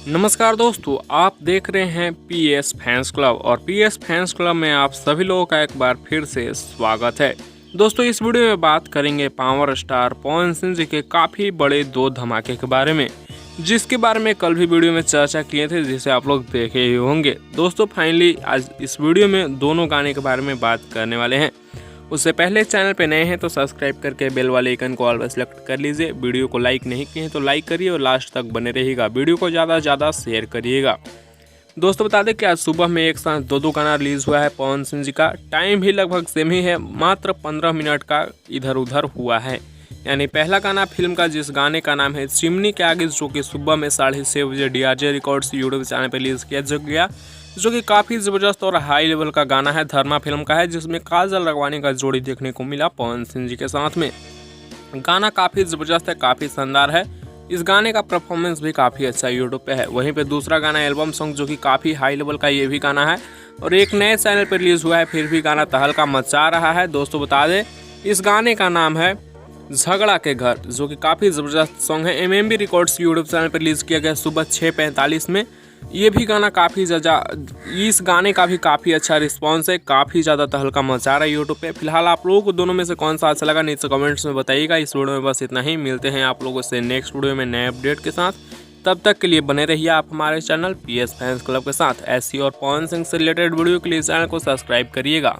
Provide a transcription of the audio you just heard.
नमस्कार दोस्तों, आप देख रहे हैं पीएस फैंस क्लब और पीएस फैंस क्लब में आप सभी लोगों का एक बार फिर से स्वागत है। दोस्तों, इस वीडियो में बात करेंगे पावर स्टार पवन सिंह जी के काफ़ी बड़े दो धमाके के बारे में, जिसके बारे में कल भी वीडियो में चर्चा किए थे, जिसे आप लोग देखे ही होंगे। दोस्तों, फाइनली आज इस वीडियो में दोनों गाने के बारे में बात करने वाले हैं। उससे पहले चैनल पे नए हैं तो सब्सक्राइब करके बेल वाले आइकन को ऑल पर सेलेक्ट कर लीजिए। वीडियो को लाइक नहीं किए हैं तो लाइक करिए और लास्ट तक बने रहिएगा। वीडियो को ज़्यादा से ज़्यादा शेयर करिएगा। दोस्तों, बता दें कि आज सुबह में एक साथ दो गाना रिलीज हुआ है पवन सिंह जी का। टाइम भी लगभग सेम ही है, मात्र 15 मिनट का इधर उधर हुआ है। यानी पहला गाना फिल्म का, जिस गाने का नाम है चिमनी के आगे, जो कि सुबह में 6:30 बजे DRJ रिकॉर्ड्स यूट्यूब चैनल पर रिलीज किया गया, जो कि काफ़ी ज़बरदस्त और हाई लेवल का गाना है। धर्मा फिल्म का है, जिसमें काजल राघवानी का जोड़ी देखने को मिला पवन सिंह जी के साथ में। गाना काफ़ी ज़बरदस्त है, काफ़ी शानदार है। इस गाने का परफॉर्मेंस भी काफ़ी अच्छा यूट्यूब पे है। वहीं पे दूसरा गाना एल्बम सॉन्ग, जो कि काफ़ी हाई लेवल का ये भी गाना है और एक नए चैनल पर रिलीज़ हुआ है, फिर भी गाना तहलका मचा रहा है। दोस्तों, बता दें इस गाने का नाम है झगड़ा के घर, जो कि काफ़ी ज़बरदस्त सॉन्ग है। MMB रिकॉर्ड्स यूट्यूब चैनल पर रिलीज़ किया गया सुबह 6:45 में। ये भी गाना काफ़ी ज़्यादा, इस गाने का भी काफ़ी अच्छा रिस्पांस है, काफ़ी ज़्यादा तहलका मचा रहा है यूट्यूब पे। फिलहाल आप लोगों को दोनों में से कौन सा अच्छा लगा, नीचे कमेंट्स में बताइएगा। इस वीडियो में बस इतना ही। मिलते हैं आप लोगों से नेक्स्ट वीडियो में नए अपडेट के साथ। तब तक के लिए बने रहिए आप हमारे चैनल पीएस फैंस क्लब के साथ। ऐसी और पवन सिंह से रिलेटेड वीडियो के लिए चैनल को सब्सक्राइब करिएगा।